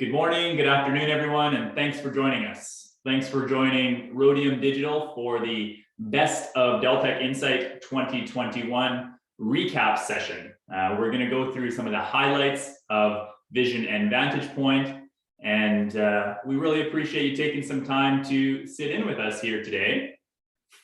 Good morning, good afternoon, everyone, and thanks for joining us. Thanks for joining Rhodium Digital for the Best of Deltek Insight 2021 recap session. We're going to go through some of the highlights of Vision and Vantage Point, and we really appreciate you taking some time to sit in with us here today.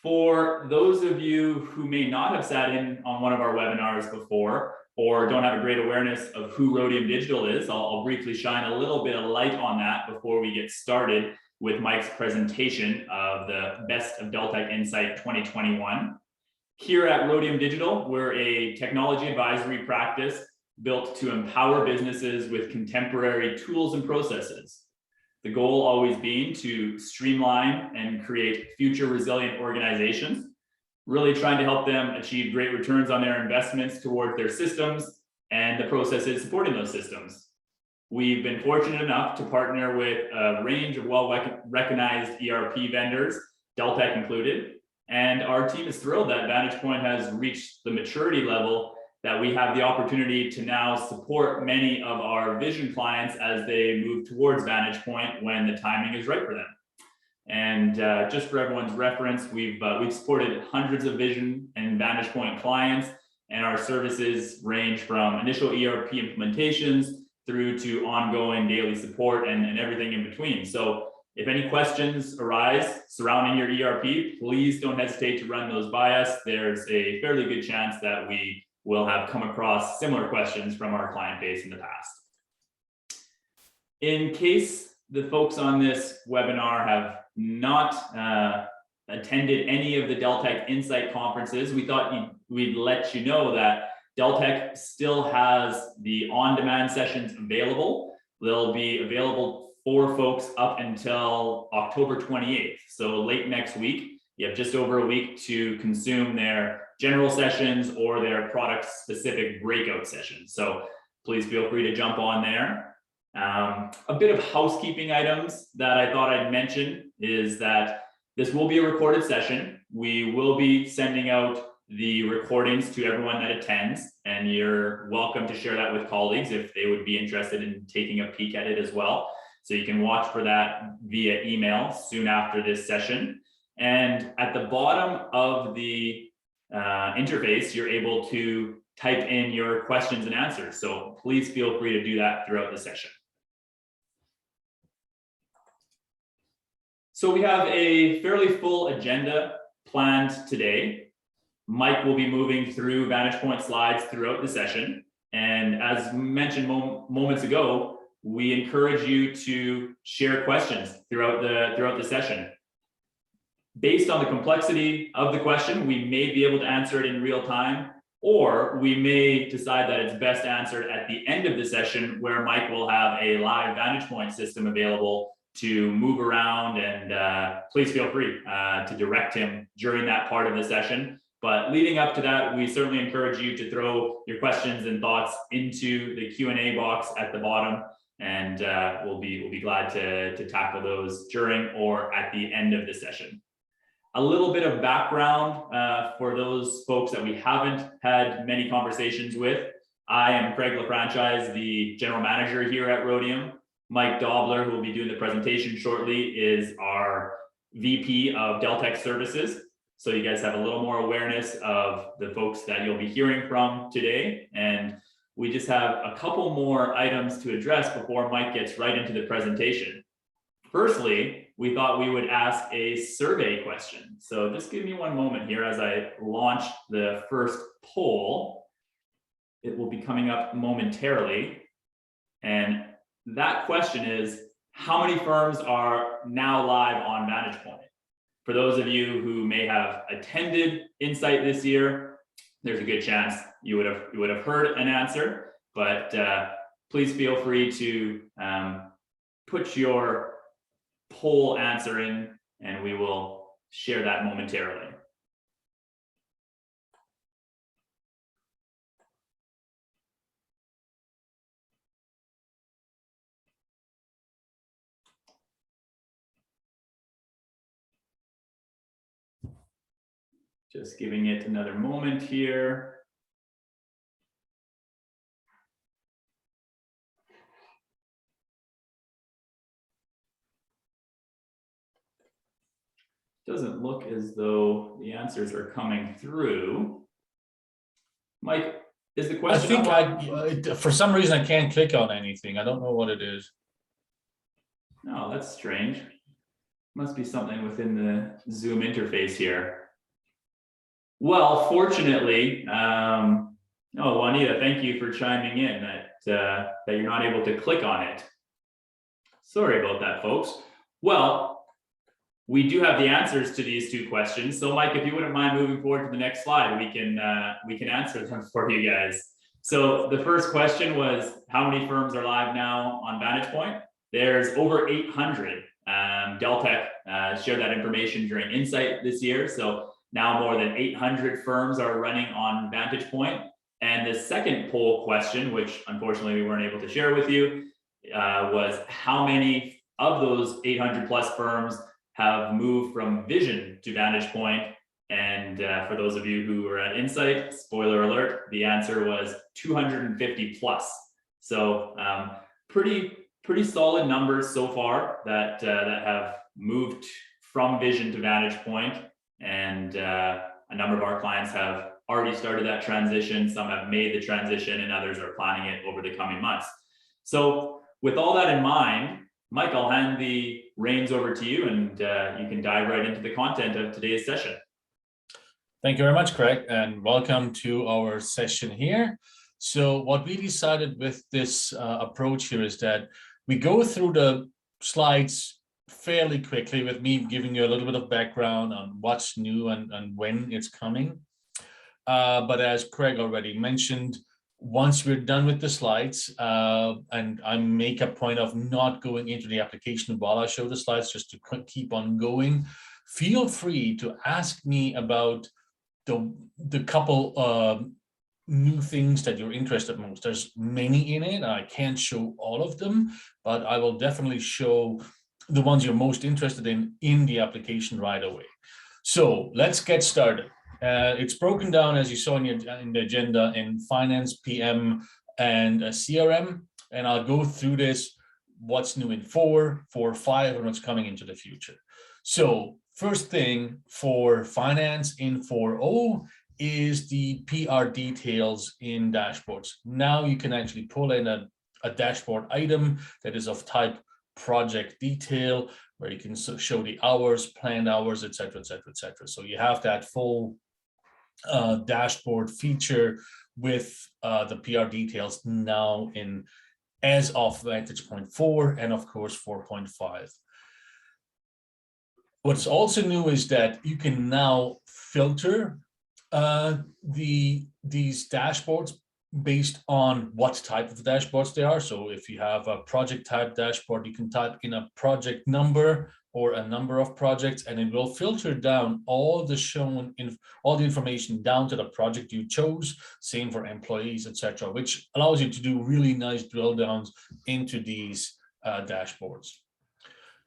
For those of you who may not have sat in on one of our webinars before, or don't have a great awareness of who Rhodium Digital is, I'll briefly shine a little bit of light on that before we get started with Mike's presentation of the Best of Deltek Insight 2021. Here at Rhodium Digital, we're a technology advisory practice built to empower businesses with contemporary tools and processes. The goal always being to streamline and create future resilient organizations, really trying to help them achieve great returns on their investments toward their systems and the processes supporting those systems. We've been fortunate enough to partner with a range of well-recognized ERP vendors, Deltek included, and our team is thrilled that Vantage Point has reached the maturity level that we have the opportunity to now support many of our Vision clients as they move towards Vantage Point when the timing is right for them. And just for everyone's reference, we've supported hundreds of Vision and Vantage Point clients, and our services range from initial ERP implementations through to ongoing daily support and everything in between. So if any questions arise surrounding your ERP, please don't hesitate to run those by us. There's a fairly good chance that we will have come across similar questions from our client base in the past. In case the folks on this webinar have not attended any of the Deltek Insight conferences, we thought we'd let you know that Deltek still has the on-demand sessions available. They'll be available for folks up until October 28th. So late next week, you have just over a week to consume their general sessions or their product-specific breakout sessions. So please feel free to jump on there. A bit of housekeeping items that I thought I'd mention is that this will be a recorded session. We will be sending out the recordings to everyone that attends, and you're welcome to share that with colleagues if they would be interested in taking a peek at it as well. So you can watch for that via email soon after this session. And at the bottom of the interface, you're able to type in your questions and answers. So please feel free to do that throughout the session. So we have a fairly full agenda planned today. Mike will be moving through Vantage Point slides throughout the session. And as mentioned moments ago, we encourage you to share questions throughout the session. Based on the complexity of the question, we may be able to answer it in real time, or we may decide that it's best answered at the end of the session, where Mike will have a live Vantage Point system available to move around, and please feel free to direct him during that part of the session. But leading up to that, we certainly encourage you to throw your questions and thoughts into the Q&A box at the bottom, and we'll be glad to tackle those during or at the end of the session. A little bit of background for those folks that we haven't had many conversations with. I am Craig LaFranchise, the general manager here at Rhodium. Mike Dobler, who will be doing the presentation shortly, is our VP of Deltek Services. So you guys have a little more awareness of the folks that you'll be hearing from today. And we just have a couple more items to address before Mike gets right into the presentation. Firstly, we thought we would ask a survey question. So just give me one moment here as I launch the first poll. It will be coming up momentarily. And that question is, how many firms are now live on Vantage Point? For those of you who may have attended Insight this year, there's a good chance you would have heard an answer, but please feel free to put your poll answer in, and we will share that momentarily. Just giving it another moment here. Doesn't look as though the answers are coming through. Mike, is the question? I think for some reason I can't click on anything. I don't know what it is. No, that's strange. Must be something within the Zoom interface here. Well, fortunately, Juanita, thank you for chiming in that you're not able to click on it. Sorry about that, folks. Well, we do have the answers to these two questions. So, Mike, if you wouldn't mind moving forward to the next slide, we can answer them for you guys. So, the first question was, how many firms are live now on Vantage Point? There's over 800. Deltek shared that information during Insight this year. So now more than 800 firms are running on Vantage Point. And the second poll question, which unfortunately we weren't able to share with you, was how many of those 800 plus firms have moved from Vision to Vantage Point? And for those of you who were at Insight, spoiler alert, the answer was 250 plus. So pretty solid numbers so far that have moved from Vision to Vantage Point, and a number of our clients have already started that transition. Some have made the transition, and others are planning it over the coming months. So, with all that in mind, Mike, I'll hand the reins over to you, and you can dive right into the content of today's session. Thank you very much, Craig, and welcome to our session here. So, what we decided with this approach here is that we go through the slides fairly quickly, with me giving you a little bit of background on what's new and when it's coming. But as Craig already mentioned, once we're done with the slides, and I make a point of not going into the application while I show the slides, just to keep on going, feel free to ask me about the couple new things that you're interested most. There's many in it. I can't show all of them, but I will definitely show the ones you're most interested in the application right away. So let's get started. It's broken down, as you saw in the agenda, in finance, PM, and CRM. And I'll go through this, what's new in 4, 5, and what's coming into the future. So first thing for finance in 4.0 is the PR details in dashboards. Now you can actually pull in a dashboard item that is of type project detail, where you can show the hours, planned hours, etc., etc., etc. So you have that full dashboard feature with the PR details now in as of Vantage Point 4 and of course 4.5. What's also new is that you can now filter these dashboards based on what type of dashboards they are. So if you have a project type dashboard, you can type in a project number or a number of projects, and it will filter down all the information down to the project you chose. Same for employees, etc., which allows you to do really nice drill downs into these dashboards.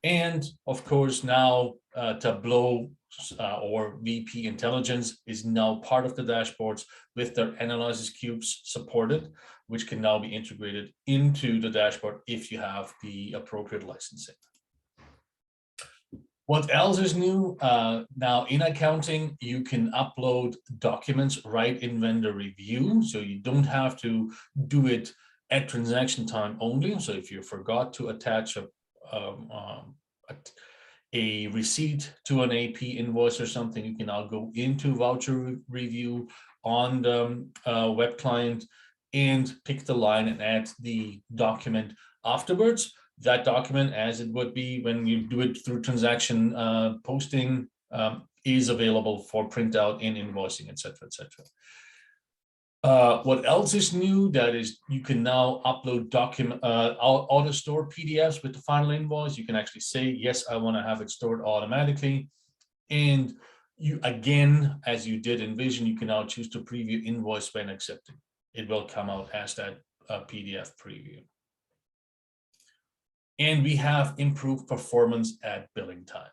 And of course, now Tableau or VP Intelligence is now part of the dashboards with their analysis cubes supported, which can now be integrated into the dashboard if you have the appropriate licensing. What else is new? Now in accounting, you can upload documents right in vendor review. So you don't have to do it at transaction time only. So if you forgot to attach a receipt to an AP invoice or something, you can now go into voucher review on the web client and pick the line and add the document afterwards. That document, as it would be when you do it through transaction posting, is available for printout in invoicing, etc., etc. What else is new? That is, you can now upload auto store PDFs with the final invoice. You can actually say, yes, I want to have it stored automatically. And you, again, as you did in Vision, you can now choose to preview invoice when accepted. It will come out as that PDF preview. And we have improved performance at billing time.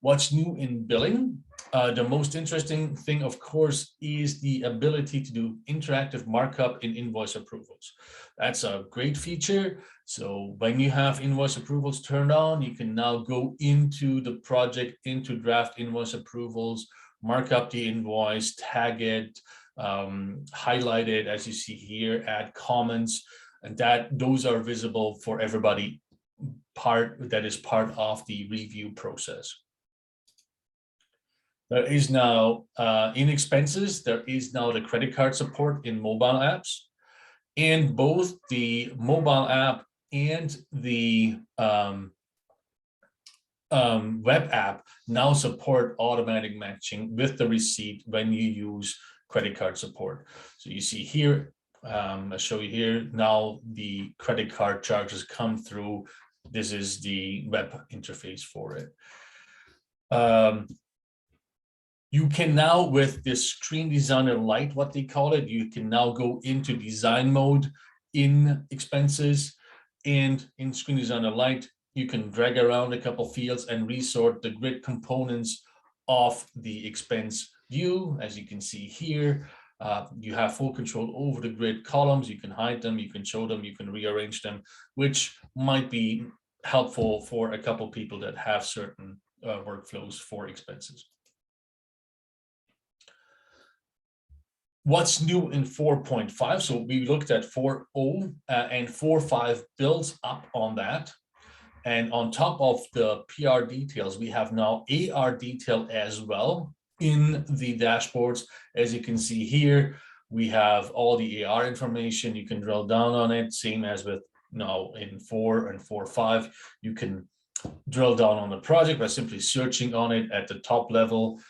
What's new in billing? The most interesting thing, of course, is the ability to do interactive markup in invoice approvals. That's a great feature. So when you have invoice approvals turned on, you can now go into the project, into draft invoice approvals, mark up the invoice, tag it, highlight it as you see here, add comments, and those are visible for everybody that is part of the review process. There is now in expenses, there is now the credit card support in mobile apps, and both the mobile app and the web app now support automatic matching with the receipt when you use credit card support. So you see here, I'll show you here, now the credit card charges come through. This is the web interface for it. You can now, with this Screen Designer Lite, what they call it, you can now go into design mode in expenses, and in Screen Designer Lite, you can drag around a couple fields and resort the grid components of the expense view. As you can see here, you have full control over the grid columns. You can hide them, you can show them, you can rearrange them, which might be helpful for a couple people that have certain workflows for expenses. What's new in 4.5? So we looked at 4.0 and 4.5 builds up on that. And on top of the PR details, we have now AR detail as well in the dashboards. As you can see here, we have all the AR information. You can drill down on it, same as with now in 4 and 4.5. You can drill down on the project by simply searching on it at the top level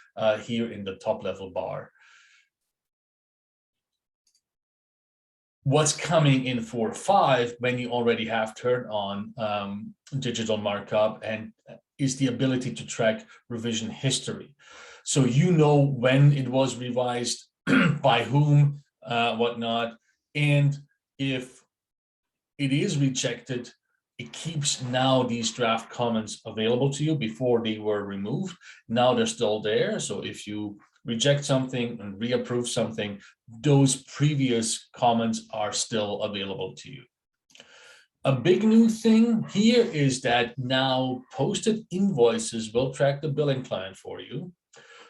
here in the top level bar. What's coming in 4.5 when you already have turned on digital markup and is the ability to track revision history. So you know when it was revised, by whom, whatnot, and if it is rejected, it keeps now these draft comments available to you. Before they were removed, now they're still there. So if you reject something and reapprove something, those previous comments are still available to you. A big new thing here is that now posted invoices will track the billing client for you.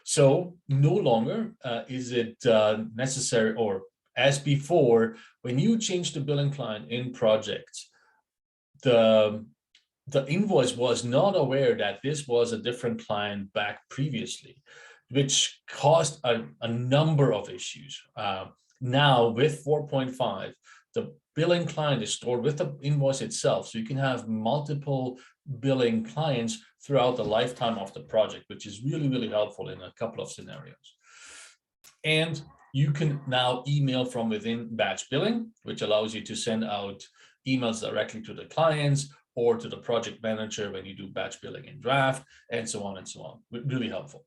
So no longer is it necessary, or as before, when you change the billing client in projects, the invoice was not aware that this was a different client back previously, which caused a number of issues. Now with 4.5, the billing client is stored with the invoice itself. So you can have multiple billing clients throughout the lifetime of the project, which is really, really helpful in a couple of scenarios. And you can now email from within batch billing, which allows you to send out emails directly to the clients or to the project manager when you do batch billing in draft, and so on and so on. Really helpful.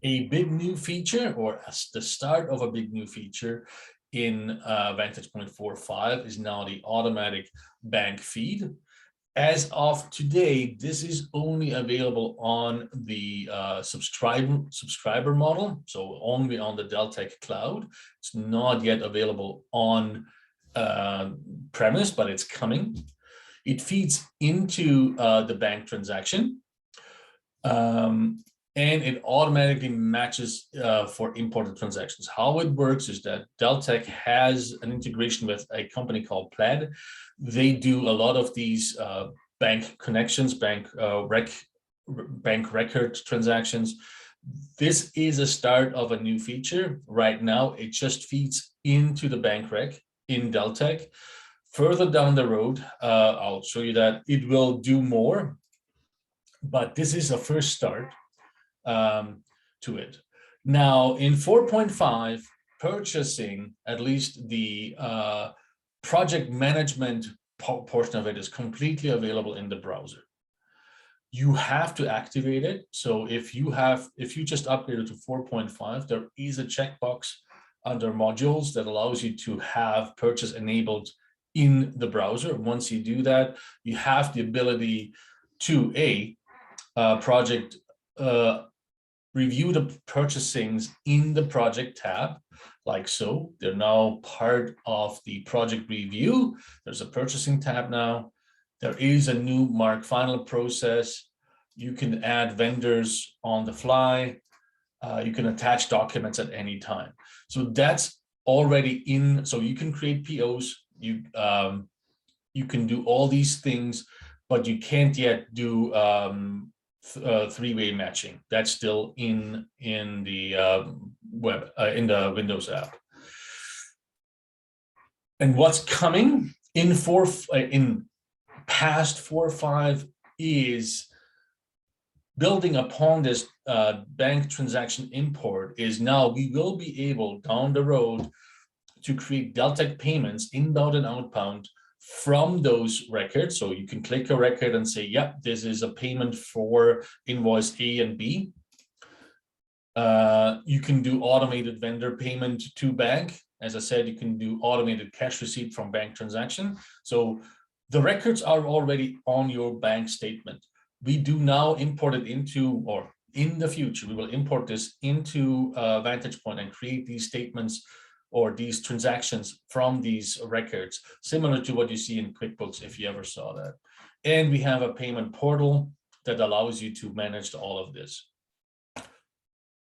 A big new feature, or the start of a big new feature in Vantage Point 4.5 is now the automatic bank feed. As of today, this is only available on the subscriber model, so only on the Deltek cloud. It's not yet available on premise, but it's coming. It feeds into the bank transaction. And it automatically matches for imported transactions. How it works is that Deltek has an integration with a company called Plaid. They do a lot of these bank connections, bank record transactions. This is a start of a new feature. Right now, it just feeds into the bank rec in Deltek. Further down the road, I'll show you that it will do more, but this is a first start to it. Now in 4.5, purchasing, at least the project management portion of it, is completely available in the browser. You have to activate it. So if you just upgraded to 4.5, there is a checkbox under modules that allows you to have purchase enabled in the browser. Once you do that, you have the ability to project, review the purchasings in the project tab, like so. They're now part of the project review. There's a purchasing tab now. There is a new mark final process. You can add vendors on the fly. You can attach documents at any time. So that's already in. So you can create POs. You can do all these things, but you can't yet do three-way matching. That's still in the in the Windows app. And what's coming in past 4.5 is building upon this bank transaction import. Is now we will be able down the road to create Deltek payments inbound and outbound from those records. So you can click a record and say, yep, this is a payment for invoice A and B. You can do automated vendor payment to bank. As I said, you can do automated cash receipt from bank transaction. So the records are already on your bank statement. We do now import it into, or in the future, we will import this into Vantage Point and create these statements or these transactions from these records, similar to what you see in QuickBooks, if you ever saw that. And we have a payment portal that allows you to manage all of this.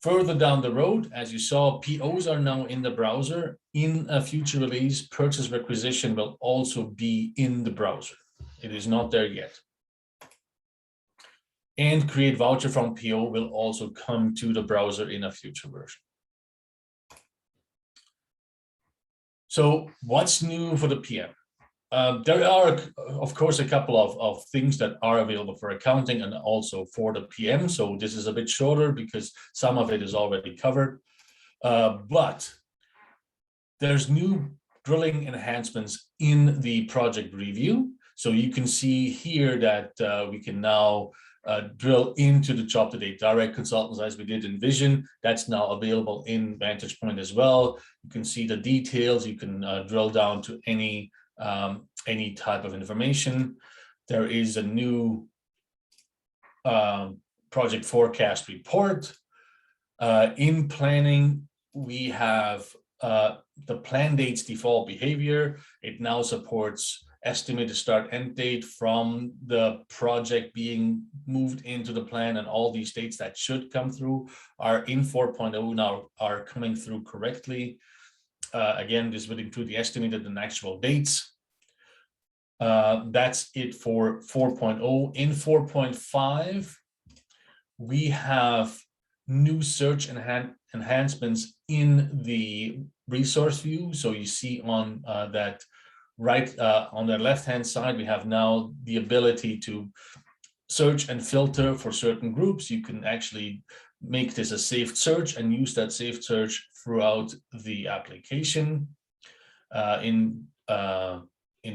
Further down the road, as you saw, POs are now in the browser. In a future release, purchase requisition will also be in the browser. It is not there yet. And create voucher from PO will also come to the browser in a future version. So what's new for the PM? There are, of course, a couple of things that are available for accounting and also for the PM. So this is a bit shorter because some of it is already covered. But there's new drilling enhancements in the project review. So you can see here that we can now drill into the job to date direct consultants as we did in Vision. That's now available in Vantage Point as well. You can see the details. You can drill down to any type of information. There is a new project forecast report. In planning, we have the plan dates default behavior. It now supports estimated start end date from the project being moved into the plan, and all these dates that should come through are in 4.0 now are coming through correctly. Again, this would include the estimated and actual dates. That's it for 4.0. In 4.5, we have new search enhancements in the resource view. So you see on that right on the left-hand side, we have now the ability to search and filter for certain groups. You can actually make this a saved search and use that saved search throughout the application. In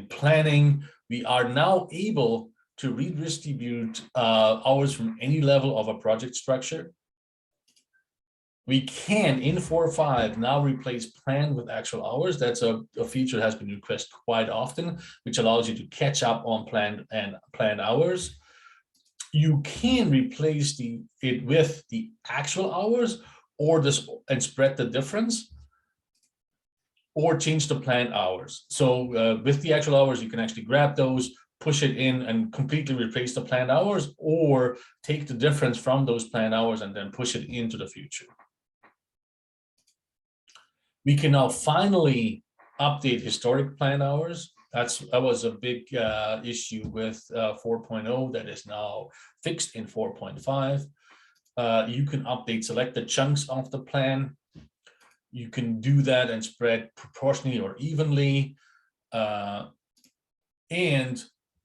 planning, we are now able to redistribute hours from any level of a project structure. We can, in 4.5, now replace plan with actual hours. That's a feature that has been requested quite often, which allows you to catch up on planned hours. You can replace it with the actual hours and spread the difference, or change the planned hours. So with the actual hours, you can actually grab those, push it in and completely replace the planned hours, or take the difference from those planned hours and then push it into the future. We can now finally update historic planned hours. That was a big issue with 4.0 that is now fixed in 4.5. You can update selected chunks of the plan. You can do that and spread proportionally or evenly. And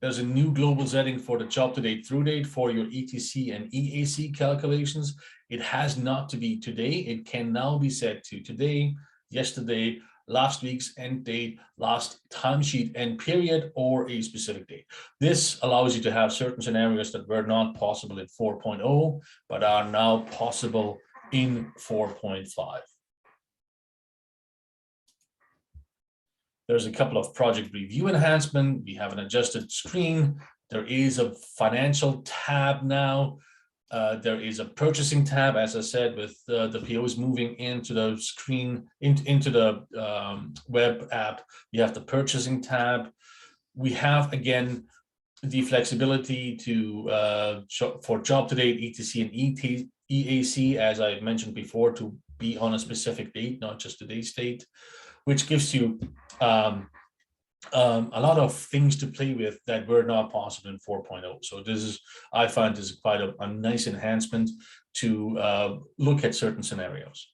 there's a new global setting for the job to date through date for your ETC and EAC calculations. It has not to be today. It can now be set to today, yesterday, last week's end date, last timesheet end period, or a specific date. This allows you to have certain scenarios that were not possible in 4.0, but are now possible in 4.5. There's a couple of project review enhancement. We have an adjusted screen. There is a financial tab now. There is a purchasing tab, as I said, with the POs moving into the screen, into the web app. You have the purchasing tab. We have, again, the flexibility to for job to date, ETC and EAC, as I mentioned before, to be on a specific date, not just today's date, which gives you a lot of things to play with that were not possible in 4.0. So this is, I find this is quite a nice enhancement to look at certain scenarios.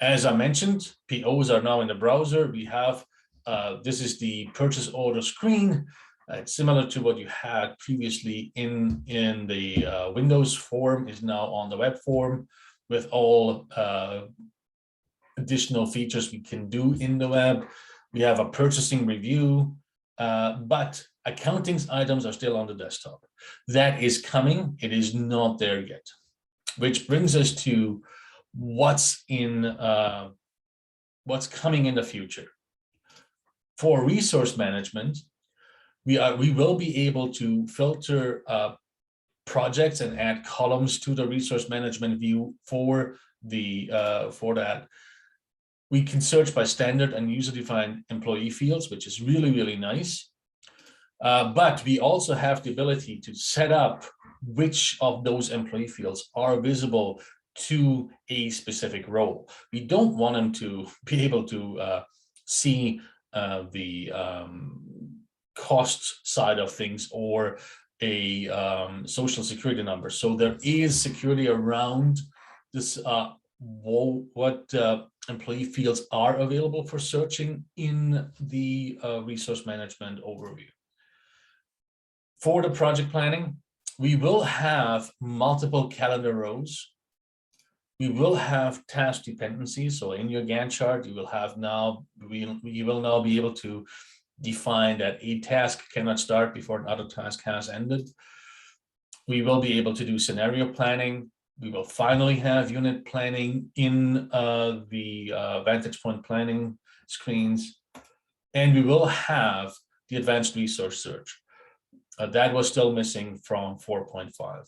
As I mentioned, POs are now in the browser. We have, this is the purchase order screen. It's similar to what you had previously in the Windows form, is now on the web form with all additional features we can do in the web. We have a purchasing review, but accounting items are still on the desktop. That is coming. It is not there yet, which brings us to what's coming in the future. For resource management, we will be able to filter projects and add columns to the resource management view for that. We can search by standard and user-defined employee fields, which is really, really nice. But we also have the ability to set up which of those employee fields are visible to a specific role. We don't want them to be able to see the cost side of things or a social security number. So there is security around this, what employee fields are available for searching in the resource management overview. For the project planning, we will have multiple calendar rows. We will have task dependencies. So in your Gantt chart, you will have now, you will now be able to define that a task cannot start before another task has ended. We will be able to do scenario planning. We will finally have unit planning in the Vantage Point planning screens. And we will have the advanced resource search. That was still missing from 4.5.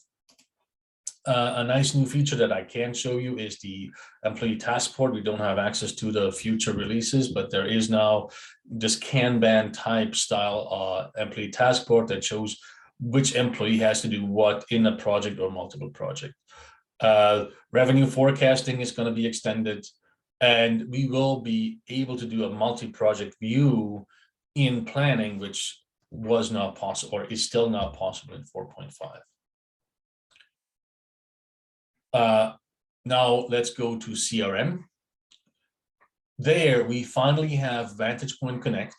A nice new feature that I can show you is the employee task board. We don't have access to the future releases, but there is now this Kanban type style employee task board that shows which employee has to do what in a project or multiple projects. Revenue forecasting is going to be extended, and we will be able to do a multi-project view in planning, which was not possible or is still not possible in 4.5. Now let's go to CRM. There we finally have Vantage Point Connect,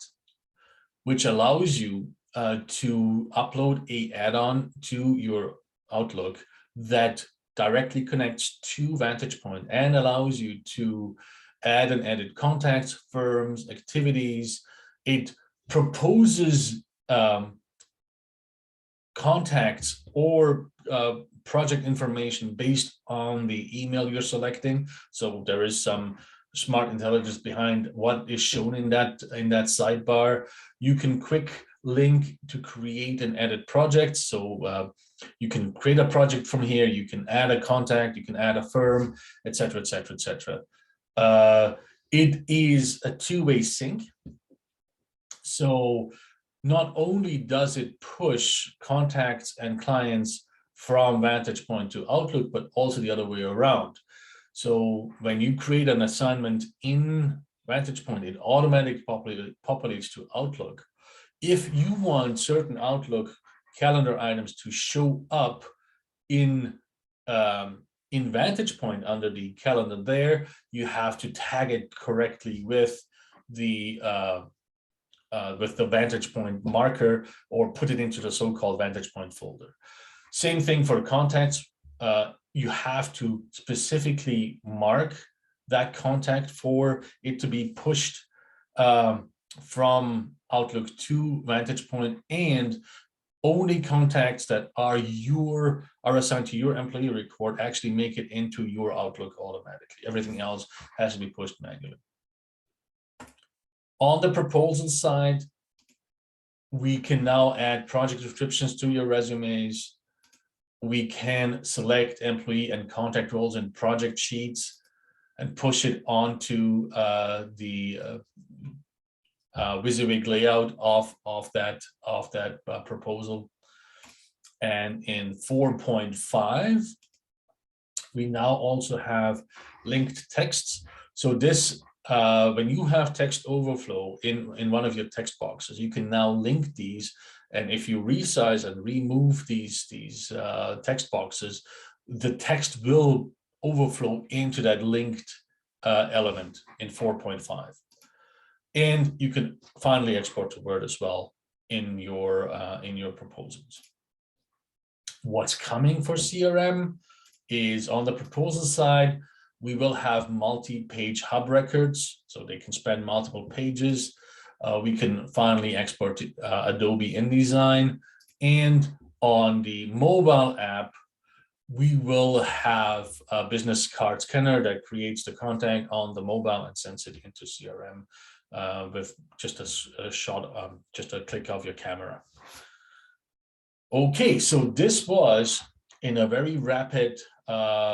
which allows you to upload an add-on to your Outlook that directly connects to Vantage Point and allows you to add and edit contacts, firms, activities. It proposes contacts or project information based on the email you're selecting. So there is some smart intelligence behind what is shown in that sidebar. You can quick link to create and edit projects. So you can create a project from here. You can add a contact. You can add a firm, etc., etc., etc. It is a two-way sync. So not only does it push contacts and clients from Vantage Point to Outlook, but also the other way around. So when you create an assignment in Vantage Point, it automatically populates to Outlook. If you want certain Outlook calendar items to show up in Vantage Point under the calendar there, you have to tag it correctly with the Vantage Point marker or put it into the so-called Vantage Point folder. Same thing for contacts. You have to specifically mark that contact for it to be pushed from Outlook to Vantage Point, and only contacts that are assigned to your employee record actually make it into your Outlook automatically. Everything else has to be pushed manually. On the proposal side, we can now add project descriptions to your resumes. we can select employee and contact roles in project sheets and push it onto the WYSIWYG layout of that proposal. And in 4.5, we now also have linked texts. So this, when you have text overflow in one of your text boxes, you can now link these. And if you resize and remove these text boxes, the text will overflow into that linked element in 4.5. And you can finally export to Word as well in your proposals. What's coming for CRM is on the proposal side, we will have multi-page hub records, so they can span multiple pages. We can finally export to Adobe InDesign. And on the mobile app, we will have a business card scanner that creates the content on the mobile and sends it into CRM with just a shot, just a click of your camera. Okay, so this was in a very rapid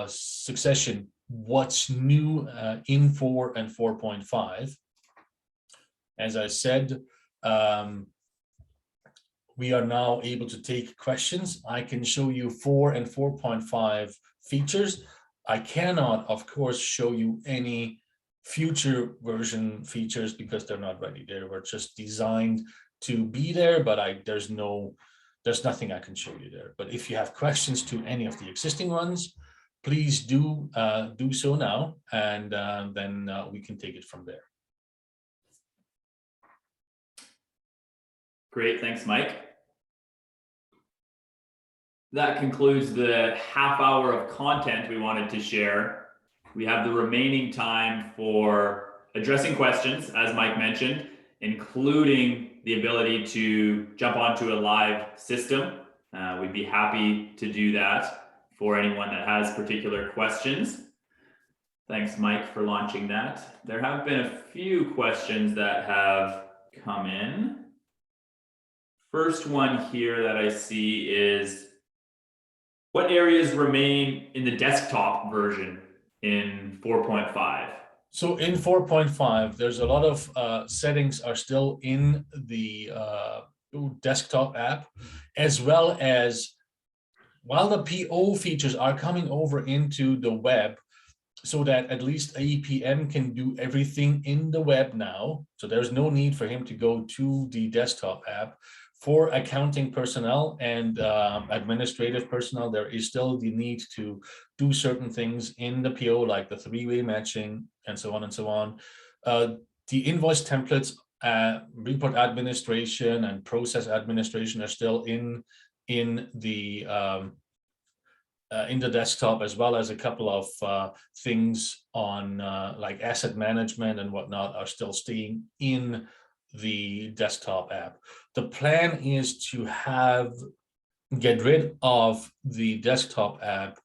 succession what's new in 4 and 4.5. As I said, we are now able to take questions. I can show you 4 and 4.5 features. I cannot, of course, show you any future version features because they're not ready. They were just designed to be there, but there's nothing I can show you there. But if you have questions to any of the existing ones, please do so now, and then we can take it from there. Great, thanks, Mike. That concludes the half hour of content we wanted to share. We have the remaining time for addressing questions, as Mike mentioned, including the ability to jump onto a live system. We'd be happy to do that for anyone that has particular questions. Thanks, Mike, for launching that. There have been a few questions that have come in. First one here that I see is, what areas remain in the desktop version in 4.5? So in 4.5, there's a lot of settings are still in the desktop app, as well as while the PO features are coming over into the web, so that at least APM can do everything in the web now. So there's no need for him to go to the desktop app. For accounting personnel and administrative personnel, there is still the need to do certain things in the PO, like the three-way matching and so on and so on. The invoice templates, report administration and process administration are still in the desktop, as well as a couple of things on like asset management and whatnot are still staying in the desktop app. The plan is to get rid of the desktop app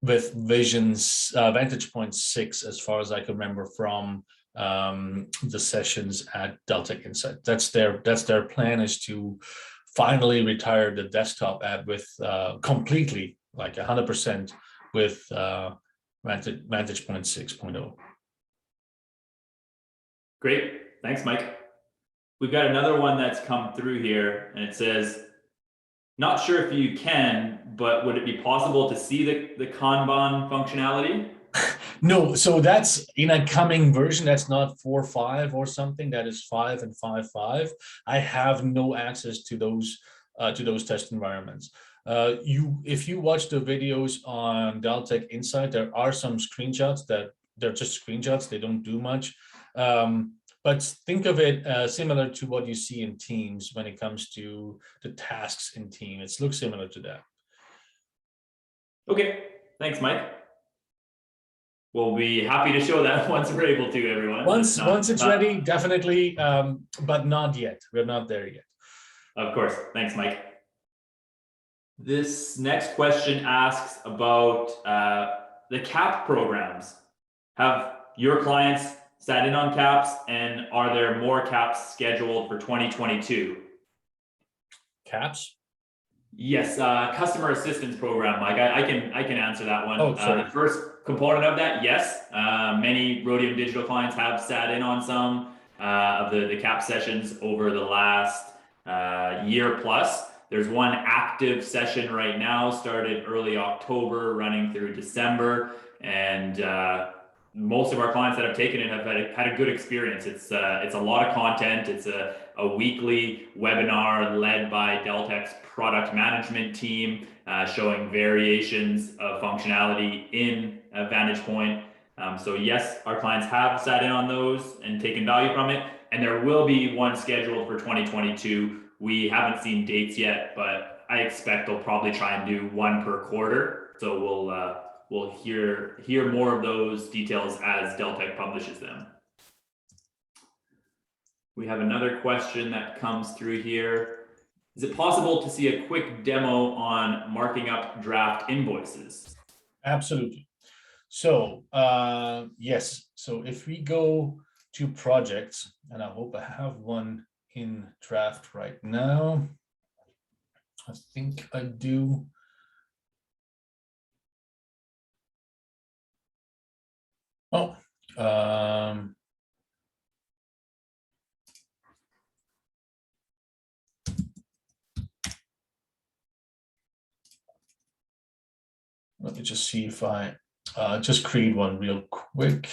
with Vantage Point 6, as far as I can remember from the sessions at Deltek Insight. That's their plan, is to finally retire the desktop app with completely, like 100% with Vantage Point 6.0. Great, thanks, Mike. We've got another one that's come through here, and it says, not sure if you can, but would it be possible to see the Kanban functionality? No, so that's in a coming version. That's not 4.5 or something. That is 5 and 5.5. I have no access to those test environments. If you watch the videos on Deltek Insight, there are some screenshots that they're just screenshots. They don't do much. But think of it similar to what you see in Teams when it comes to the tasks in Teams. It looks similar to that. Okay, thanks, Mike. We'll be happy to show that once we're able to, everyone. Once it's ready, definitely, but not yet. We're not there yet. Of course, thanks, Mike. This next question asks about the CAP programs. Have your clients sat in on CAPs, and are there more CAPs scheduled for 2022? CAPs? Yes, customer assistance program, Mike. I can answer that one. Oh, sorry. The first component of that, yes. Many Rhodium Digital clients have sat in on some of the CAP sessions over the last year plus. There's one active session right now, started early October, running through December, and most of our clients that have taken it have had a good experience. It's a lot of content. It's a weekly webinar led by Deltek's product management team, showing variations of functionality in Vantage Point. So yes, our clients have sat in on those and taken value from it. And there will be one scheduled for 2022. We haven't seen dates yet, but I expect they'll probably try and do one per quarter. So we'll hear more of those details as Deltek publishes them. We have another question that comes through here. Is it possible to see a quick demo on marking up draft invoices? Absolutely. So yes, so if we go to projects, and I hope I have one in draft right now. I think I do. Oh, let me just see if I just create one real quick.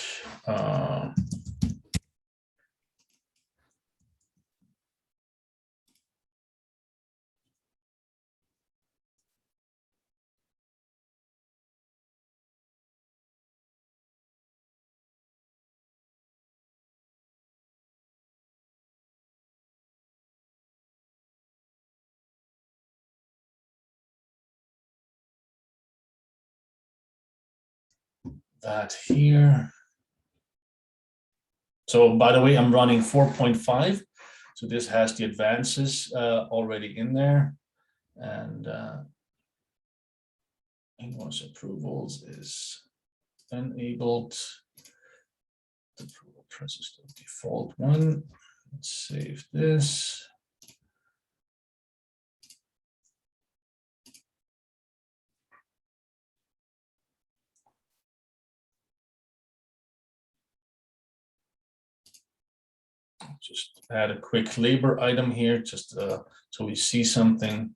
That here. So by the way, I'm running 4.5. So this has the advances already in there. And invoice approvals is enabled. The approval process the default one. Let's save this. Just add a quick labor item here, just so we see something.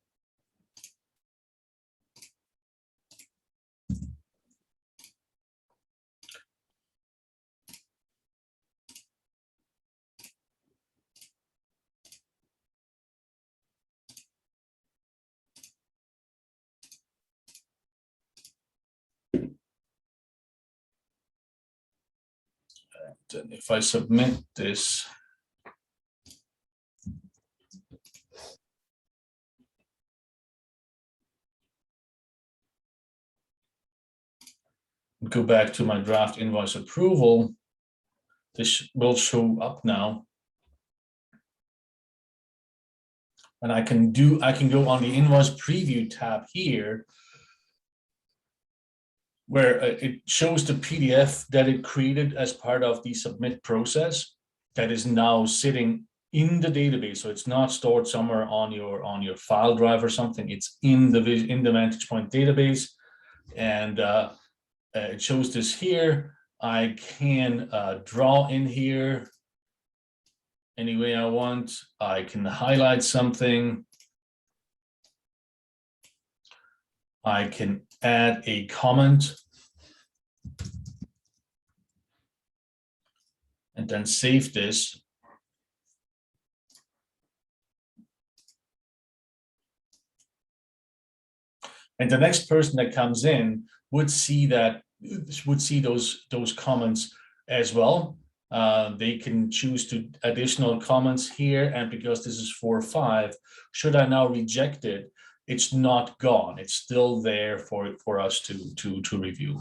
And if I submit this, go back to my draft invoice approval, this will show up now. And I can go on the invoice preview tab here, where it shows the PDF that it created as part of the submit process that is now sitting in the database. So it's not stored somewhere on your file drive or something. It's in the Vantage Point database, and it shows this here. I can draw in here any way I want. I can highlight something. I can add a comment and then save this. And the next person that comes in would see those comments as well. They can choose to additional comments here, and because this is 4.5, should I now reject it, it's not gone. It's still there for us to review.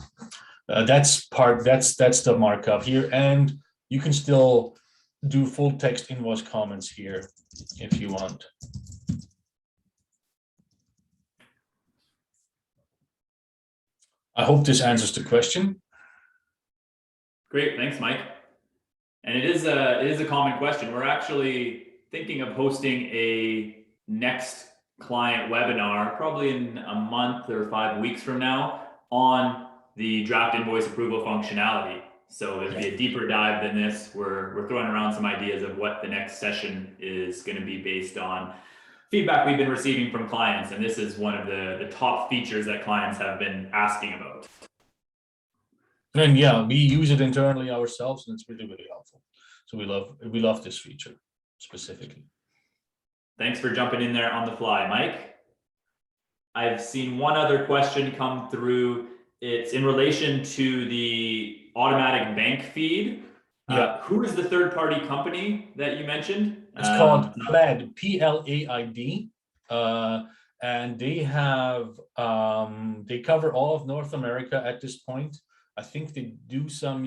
That's the markup here, and you can still do full text invoice comments here if you want. I hope this answers the question. Great, thanks, Mike. And it is a common question. We're actually thinking of hosting a next client webinar, probably in a month or 5 weeks from now, on the draft invoice approval functionality. So it'd be a deeper dive than this. We're throwing around some ideas of what the next session is going to be based on feedback we've been receiving from clients. And this is one of the top features that clients have been asking about. And yeah, we use it internally ourselves, and it's really, really helpful. So we love this feature specifically. Thanks for jumping in there on the fly, Mike. I've seen one other question come through. It's in relation to the automatic bank feed. Yeah. Who is the third-party company that you mentioned? It's called Plaid, P-L-A-I-D. And they have, they cover all of North America at this point. I think they do some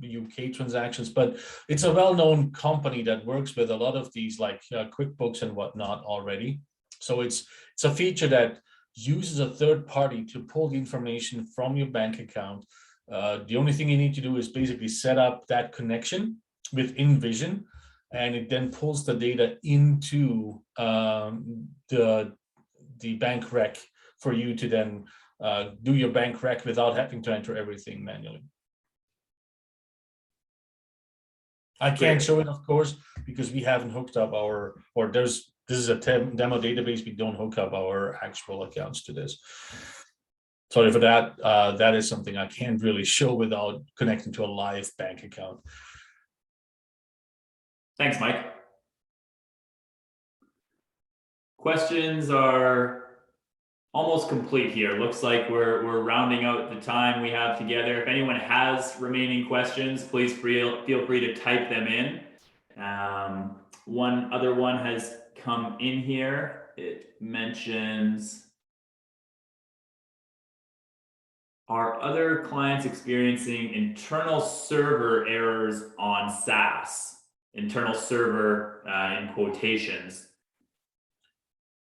UK transactions, but it's a well-known company that works with a lot of these like QuickBooks and whatnot already. So it's a feature that uses a third party to pull the information from your bank account. The only thing you need to do is basically set up that connection with InVision, and it then pulls the data into the bank rec for you to then do your bank rec without having to enter everything manually. I can't show it, of course, because we haven't hooked up our, or this is a demo database. We don't hook up our actual accounts to this. Sorry for that. That is something I can't really show without connecting to a live bank account. Thanks, Mike. Questions are almost complete here. Looks like we're rounding out the time we have together. If anyone has remaining questions, please feel free to type them in. One other one has come in here. It mentions, are other clients experiencing internal server errors on SaaS? Internal server in quotations.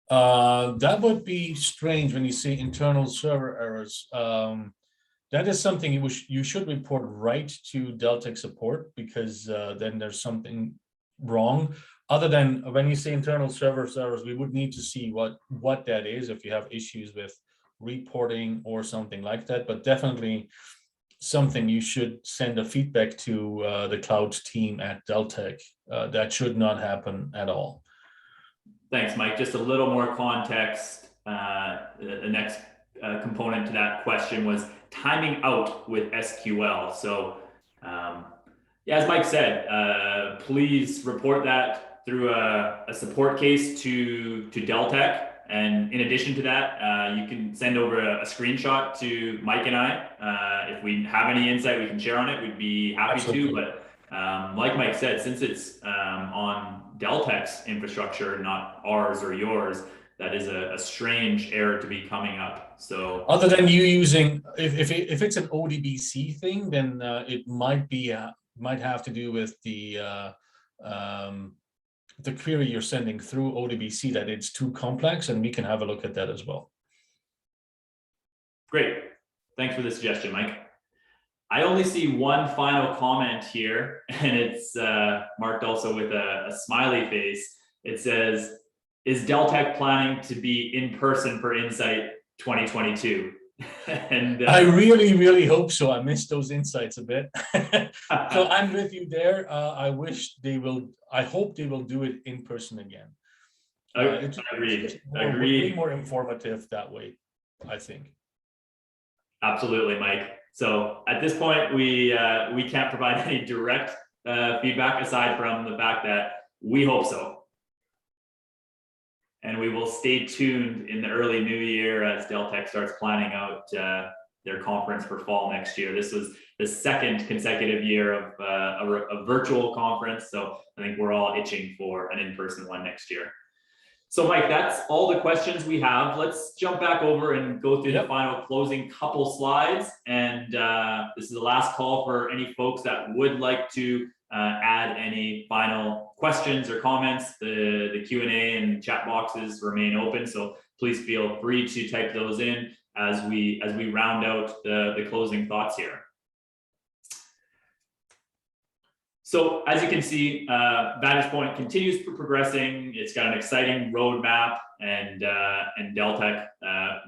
That would be strange when you see internal server errors. That is something you should report right to Deltek support, because then there's something wrong. Other than when you say internal servers, we would need to see what that is, if you have issues with reporting or something like that. But definitely something you should send a feedback to the cloud team at Deltek. That should not happen at all. Thanks, Mike. Just a little more context. The next component to that question was timing out with SQL. So yeah, as Mike said, please report that through a support case to Deltek. And in addition to that, you can send over a screenshot to Mike and I. If we have any insight we can share on it, we'd be happy Absolutely. to. But like Mike said, since it's on Deltek's infrastructure, not ours or yours, that is a strange error to be coming up. So other than you using, if it's an ODBC thing, then it might have to do with the query you're sending through ODBC, that it's too complex, and we can have a look at that as well. Great. Thanks for the suggestion, Mike. I only see one final comment here, and it's marked also with a smiley face. It says, is Deltek planning to be in person for Insight 2022? And I really, really hope so. I missed those insights a bit. So I'm with you there. I hope they will do it in person again. Agreed. Way more informative that way, I think. Absolutely, Mike. So at this point, we can't provide any direct feedback aside from the fact that we hope so. And we will stay tuned in the early new year as Deltek starts planning out their conference for fall next year. This was the second consecutive year of a virtual conference. So I think we're all itching for an in-person one next year. So Mike, that's all the questions we have. Let's jump back over and go through the final closing couple slides. And this is the last call for any folks that would like to add any final questions or comments. The Q&A and chat boxes remain open, so please feel free to type those in as we round out the closing thoughts here. So as you can see, Vantage Point continues progressing. It's got an exciting roadmap, and Deltek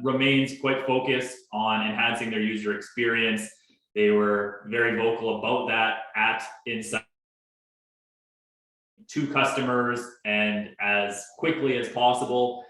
remains quite focused on enhancing their user experience. They were very vocal about that at Insight to customers, and as quickly as possible,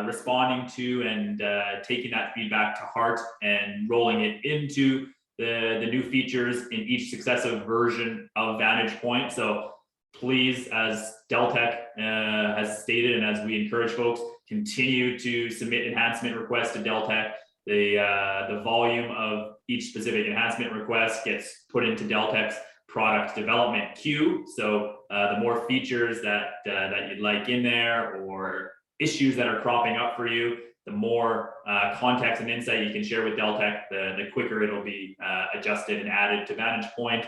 responding to and taking that feedback to heart and rolling it into the new features in each successive version of Vantage Point. So please, as Deltek has stated, and as we encourage folks, continue to submit enhancement requests to Deltek. The volume of each specific enhancement request gets put into Deltek's product development queue. So the more features that you'd like in there, or issues that are cropping up for you, the more context and insight you can share with Deltek, the quicker it'll be adjusted and added to Vantage Point.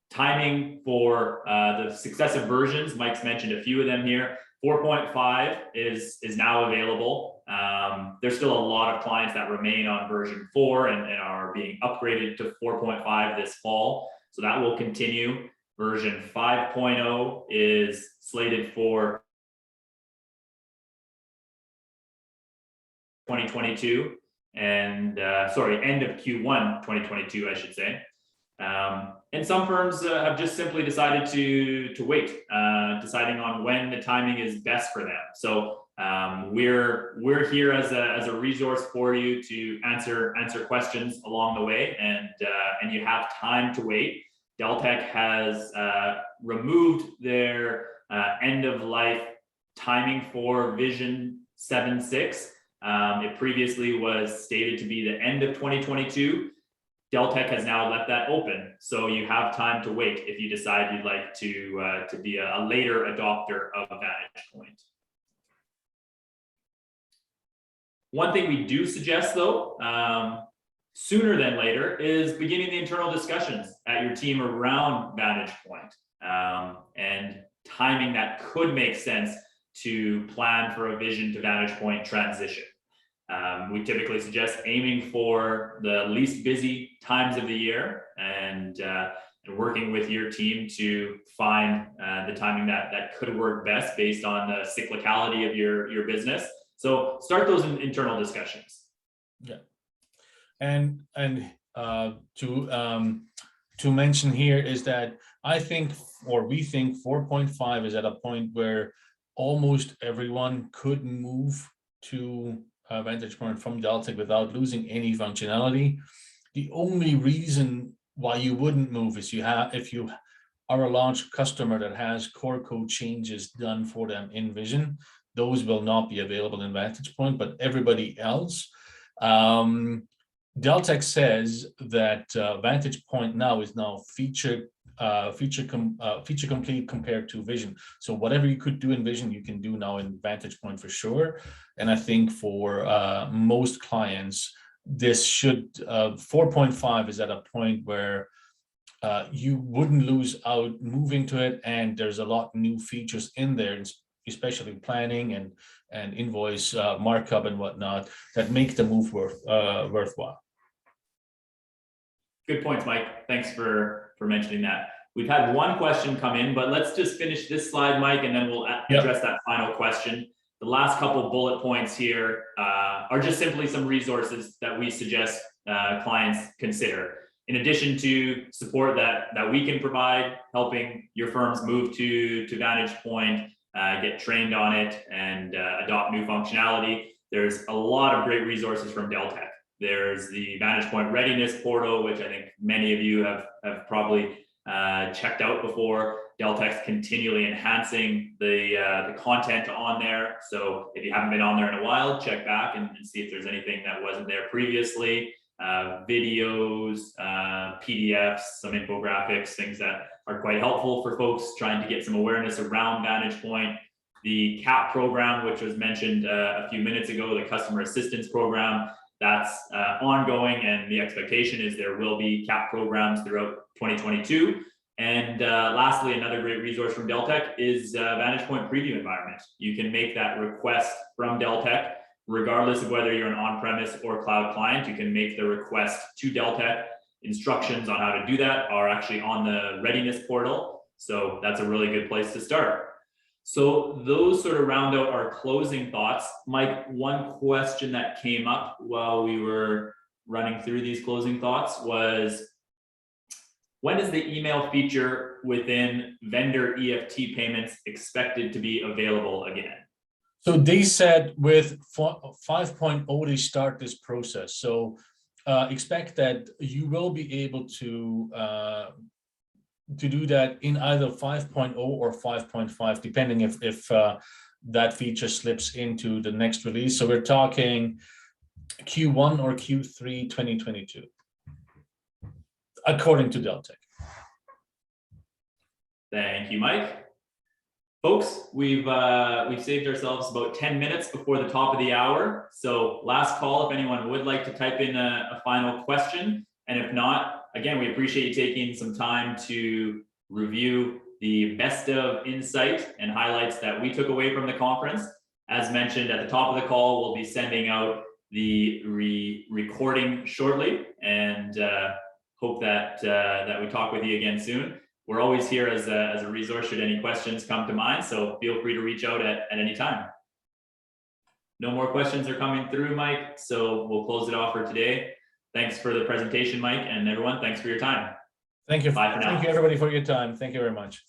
Timing for the successive versions, Mike's mentioned a few of them here. 4.5 is now available. There's still a lot of clients that remain on version 4 and are being upgraded to 4.5 this fall. So that will continue. Version 5.0 is slated for 2022, and end of Q1 2022, I should say. And some firms have just simply decided to wait, deciding on when the timing is best for them. So we're here as a resource for you to answer questions along the way, and you have time to wait. Deltek has removed their end of life timing for Vision 7.6. It previously was stated to be the end of 2022. Deltek has now left that open, so you have time to wait if you decide you'd like to be a later adopter of Vantage Point. One thing we do suggest, though, sooner than later, is beginning the internal discussions at your team around Vantage Point, and timing that could make sense to plan for a Vision to Vantage Point transition. We typically suggest aiming for the least busy times of the year, and working with your team to find the timing that could work best based on the cyclicality of your business. So start those internal discussions. Yeah, and to mention here is that I think, or we think, 4.5 is at a point where almost everyone could move to Vantage Point from Deltek without losing any functionality. The only reason why you wouldn't move is if you are a large customer that has core code changes done for them in Vision. Those will not be available in Vantage Point, but everybody else. Deltek says that Vantage Point now is feature complete compared to Vision. So whatever you could do in Vision, you can do now in Vantage Point for sure. And I think for most clients, this should 4.5 is at a point where you wouldn't lose out moving to it, and there's a lot of new features in there, especially planning and invoice markup and whatnot, that make the move worthwhile. Good points, Mike. Thanks for mentioning that. We've had one question come in, but let's just finish this slide, Mike, and then we'll address that final question. The last couple bullet points here are just simply some resources that we suggest clients consider. In addition to support that we can provide, helping your firms move to Vantage Point, get trained on it, and adopt new functionality, there's a lot of great resources from Deltek. There's the Vantage Point Readiness Portal, which I think many of you have probably checked out before. Deltek's continually enhancing the content on there. So if you haven't been on there in a while, check back and see if there's anything that wasn't there previously. Videos, PDFs, some infographics, things that are quite helpful for folks trying to get some awareness around Vantage Point. The CAP program, which was mentioned a few minutes ago, the Customer Assistance Program, that's ongoing, and the expectation is there will be CAP programs throughout 2022. And lastly, another great resource from Deltek is Vantage Point Preview Environment. You can make that request from Deltek, regardless of whether you're an on-premise or cloud client. You can make the request to Deltek, instructions on how to do that are actually on the readiness portal. So that's a really good place to start. So those sort of round out our closing thoughts. Mike, one question that came up while we were running through these closing thoughts was, when is the email feature within vendor EFT payments expected to be available again? So they said with 5.0 they start this process. So expect that you will be able to do that in either 5.0 or 5.5, depending if that feature slips into the next release. So we're talking Q1 or Q3 2022, according to Deltek. Thank you, Mike. Folks, we've saved ourselves about 10 minutes before the top of the hour. So last call, if anyone would like to type in a final question. And if not, again, we appreciate you taking some time to review the best of insight and highlights that we took away from the conference. As mentioned at the top of the call, we'll be sending out the recording shortly, and hope that we talk with you again soon. We're always here as a resource should any questions come to mind, so feel free to reach out at any time. No more questions are coming through, Mike, so we'll close it off for today. Thanks for the presentation, Mike, and everyone, thanks for your time. Thank you. Bye for now. Thank you, everybody, for your time. Thank you very much.